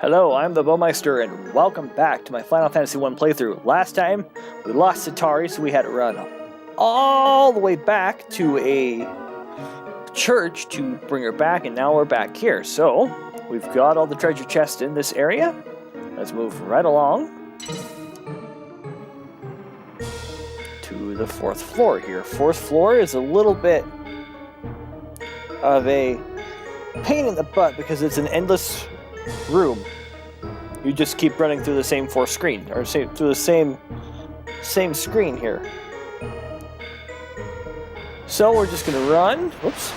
Hello, I'm the Bowmeister, and welcome back to my Final Fantasy 1 playthrough. Last time, we lost Satari, so we had to run all the way back to a church to bring her back, and now we're back here. So, we've got all the treasure chests in this area. Let's move right along to the 4th floor here. 4th floor is a little bit of a pain in the butt because it's an endless room. You just keep running through the same through the same screen here. So we're just gonna run. Whoops.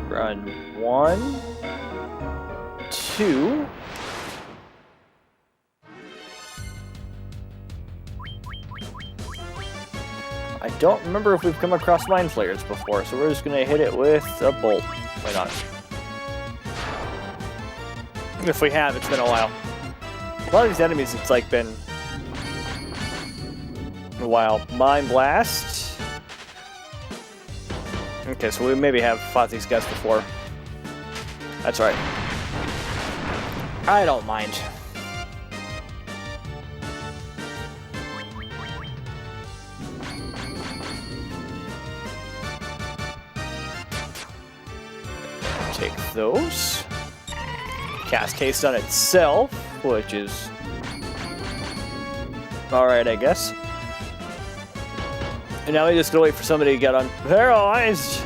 Run 1, 2. I don't remember if we've come across mind flayers before, so we're just gonna hit it with a bolt. Why not? If we have, it's been a while. A lot of these enemies, it's like been a while. Mind blast. Okay, so we maybe have fought these guys before. That's right. I don't mind. Take those. Cast haste on itself, which is alright, I guess. And now we just gotta wait for somebody to get paralyzed.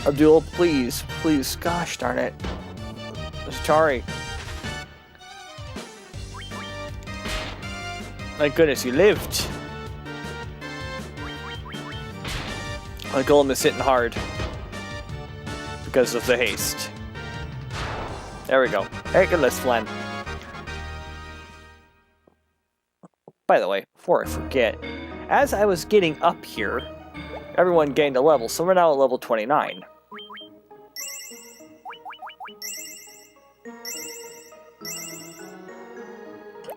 Abdul, please, please, gosh darn it. Atari. My goodness, you lived. My golem is hitting hard because of the haste. There we go. Very good list, Flan. By the way, before I forget, as I was getting up here, everyone gained a level, so we're now at level 29.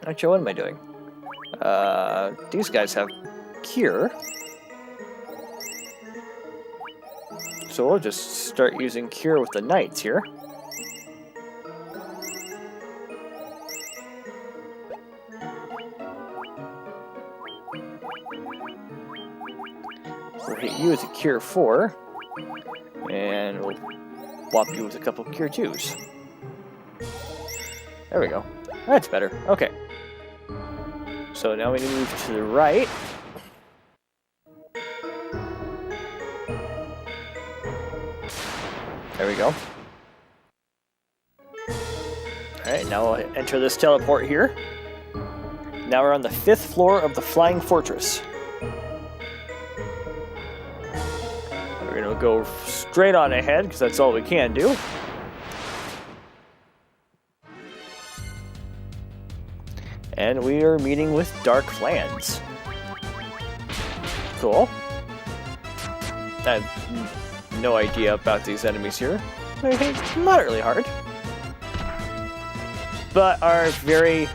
Actually, what am I doing? These guys have cure. So we'll just start using cure with the knights here. We'll hit you with a cure 4, and we'll whop you with a couple of cure 2s. There we go. That's better. Okay. So now we need to move to the right. There we go. Alright, now we'll enter this teleport here. Now we're on the 5th floor of the Flying Fortress. We're gonna go straight on ahead, because that's all we can do. And we are meeting with Dark Flans. Cool. I have no idea about these enemies here. I think it's moderately hard. But are very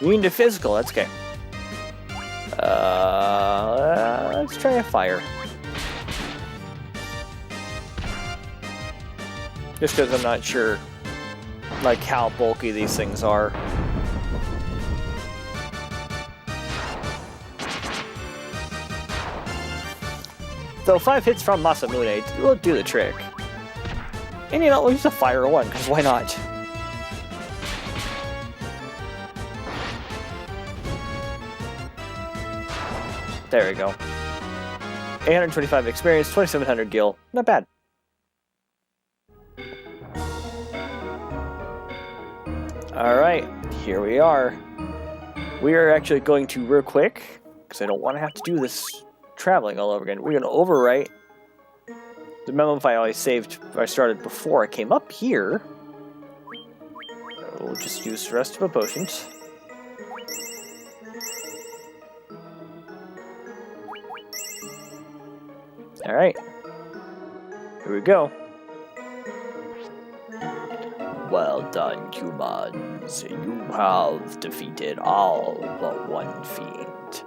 immune to physical, that's okay. Let's try a fire. Just because I'm not sure like how bulky these things are. Though 5 hits from Masamune will do the trick. And you know, we'll use a fire 1, because why not? There we go. 825 experience, 2700 gil. Not bad. Alright, here we are. We are actually going to, real quick, because I don't want to have to do this traveling all over again. We're going to overwrite the memo file I started before I came up here. We'll just use the rest of the potions. Alright. Here we go. Well done, humans. You have defeated all but one fiend.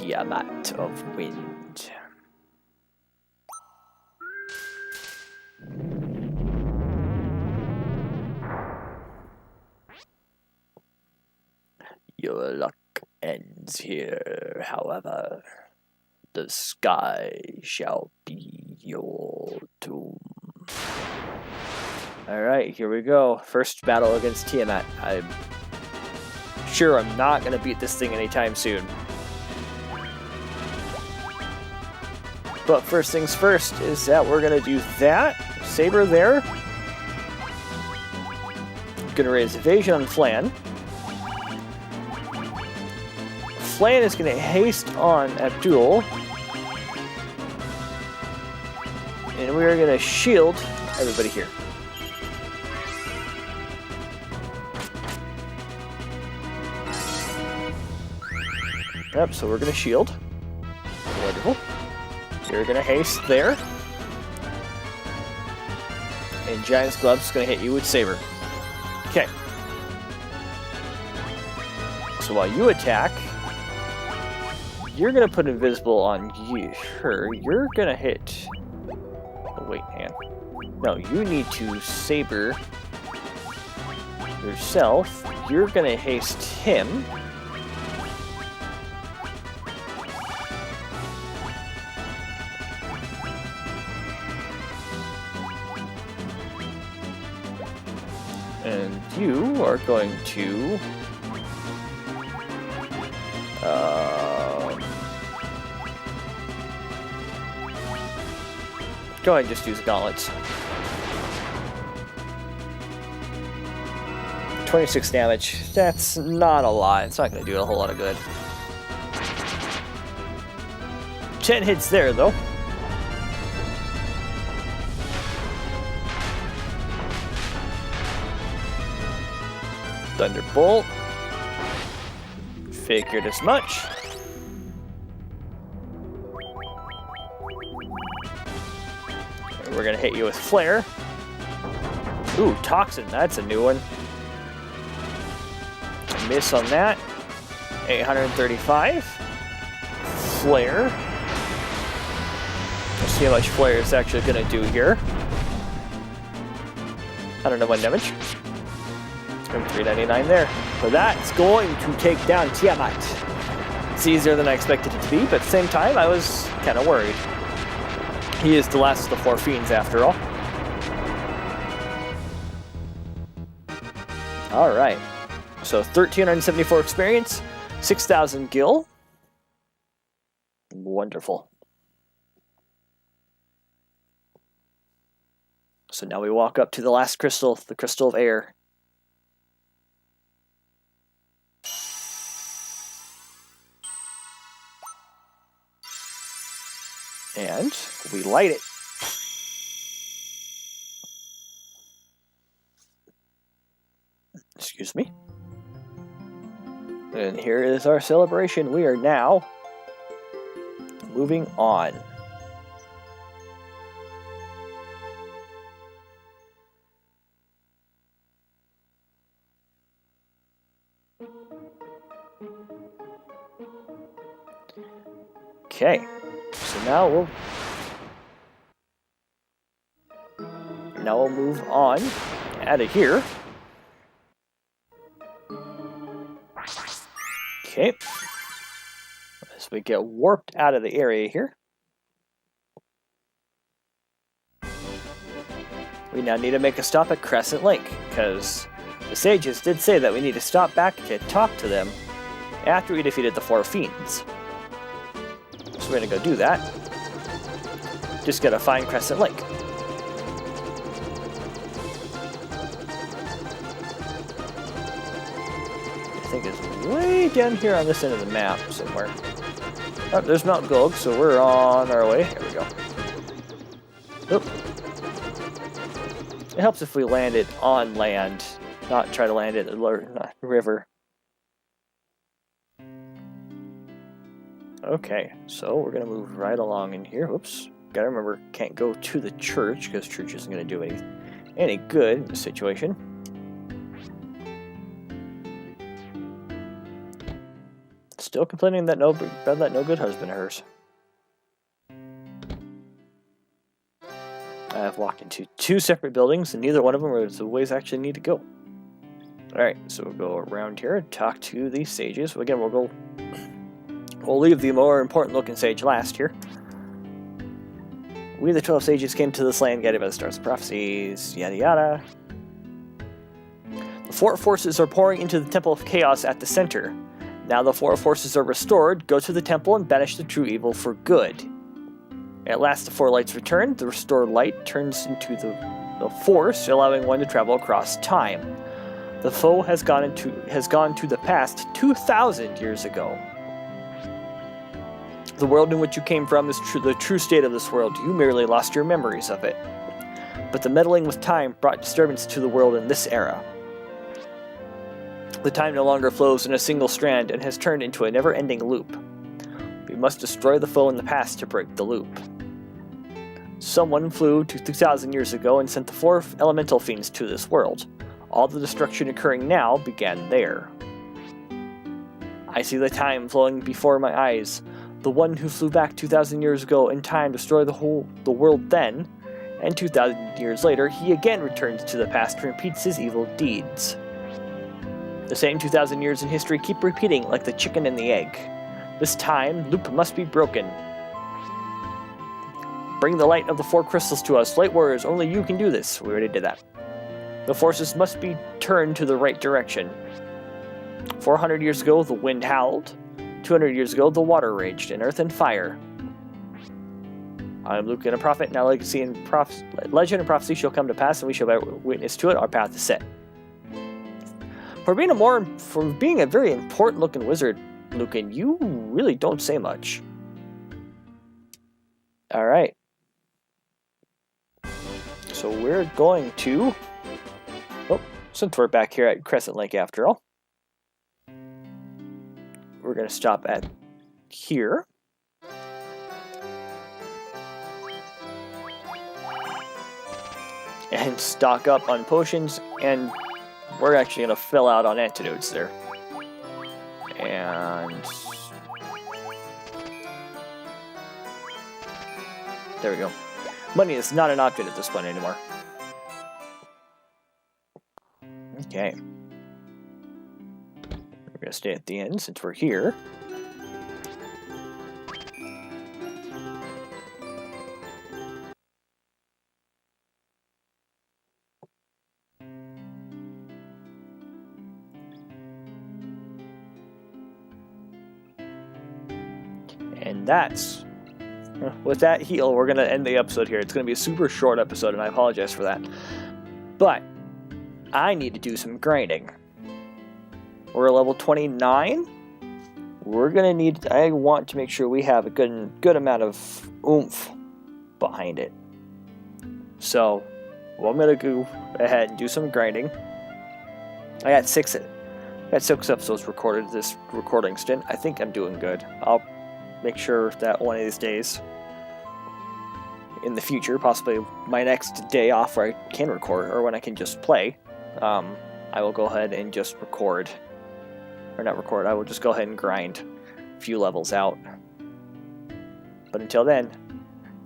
Tiamat of wind. Your luck ends here, however. The sky shall be your doom. Alright, here we go. First battle against Tiamat. I'm sure I'm not going to beat this thing anytime soon. But first things first is that we're going to do that. Saber there. Going to raise evasion on Flan. Flan is going to haste on Abdul. And we are going to shield everybody here. Yep, so we're going to shield. Wonderful. You're going to haste there. And Giant's Glove's going to hit you with Saber. Okay. So while you attack, you're going to put Invisible on her. You're going to hit... Oh, wait, man. No, you need to Saber yourself. You're going to haste him. And you are going to... go ahead and just use gauntlets. 26 damage. That's not a lot. It's not going to do a whole lot of good. 10 hits there, though. Thunderbolt. Figured as much. And we're gonna hit you with Flare. Ooh, Toxin, that's a new one. Miss on that. 835. Flare. Let's see how much Flare is actually gonna do here. 101 damage. 399 there. So that's going to take down Tiamat. It's easier than I expected it to be, but at the same time, I was kind of worried. He is the last of the 4 fiends, after all. Alright. So 1,374 experience, 6,000 gil. Wonderful. So now we walk up to the last crystal, the Crystal of Air. And we light it. Excuse me. And here is our celebration. We are now moving on. Okay. So now we'll move on out of here. Okay. As we get warped out of the area here. We now need to make a stop at Crescent Lake, because the sages did say that we need to stop back to talk to them after we defeated the 4 fiends. So we're gonna go do that. Just gotta find Crescent Lake. I think it's way down here on this end of the map somewhere. Oh, there's Mount Gulg, so we're on our way. Here we go. Oop. It helps if we land it on land, not try to land it in the river. Okay, so we're gonna move right along in here. Oops. Gotta remember, can't go to the church, because church isn't gonna do any good in this situation. Let's Still complaining that about that no good husband of hers. I've walked into 2 separate buildings, and neither one of them is the ways I actually need to go. Alright, so we'll go around here and talk to these sages. Again, we'll leave the more important looking sage last here. We, the 12 sages, came to this land guided by the stars of prophecies, yada yada. The 4 forces are pouring into the Temple of Chaos at the center. Now the 4 forces are restored, go to the temple and banish the true evil for good. At last the 4 lights return, the restored light turns into the force, allowing one to travel across time. The foe has gone to the past 2,000 years ago. The world in which you came from is the true state of this world. You merely lost your memories of it. But the meddling with time brought disturbance to the world in this era. The time no longer flows in a single strand and has turned into a never-ending loop. We must destroy the foe in the past to break the loop. Someone flew to 2,000 years ago and sent the 4 elemental fiends to this world. All the destruction occurring now began there. I see the time flowing before my eyes. The one who flew back 2,000 years ago in time destroyed the world then, and 2,000 years later he again returns to the past and repeats his evil deeds. The same 2,000 years in history keep repeating like the chicken and the egg. This time loop must be broken. Bring the light of the 4 crystals to us. Light warriors, only you can do this. We already did that. The forces must be turned to the right direction. 400 years ago, the wind howled. 200 years ago, the water raged in earth and fire. I am Luke and a prophet. Now legacy and legend and prophecy shall come to pass, and we shall bear witness to it. Our path is set. For being a very important-looking wizard, Lucan, you really don't say much. All right. So we're going to... Oh, since we're back here at Crescent Lake after all, we're going to stop at here. And stock up on potions, and we're actually going to fill out on antidotes there. And... there we go. Money is not an object at this point anymore. Okay. We're going to stay at the end since we're here. And that's... with that heal, we're going to end the episode here. It's going to be a super short episode, and I apologize for that. But I need to do some grinding. We're at level 29. We're going to need... I want to make sure we have a good amount of oomph behind it. So, well, I'm going to go ahead and do some grinding. I got 6 episodes recorded this recording stint. I think I'm doing good. I'll make sure that one of these days in the future, possibly my next day off where I can record, or when I can just play, I will go ahead and just record. Or not record, I will just go ahead and grind a few levels out. But until then,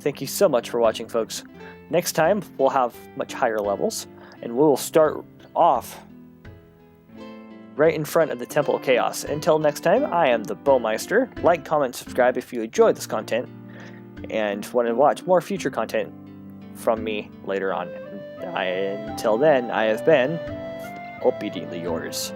thank you so much for watching, folks. Next time, we'll have much higher levels, and we'll start off right in front of the Temple of Chaos. Until next time, I am the Bowmeister. Like, comment, subscribe if you enjoyed this content, and want to watch more future content from me later on. Until then, I have been obediently yours.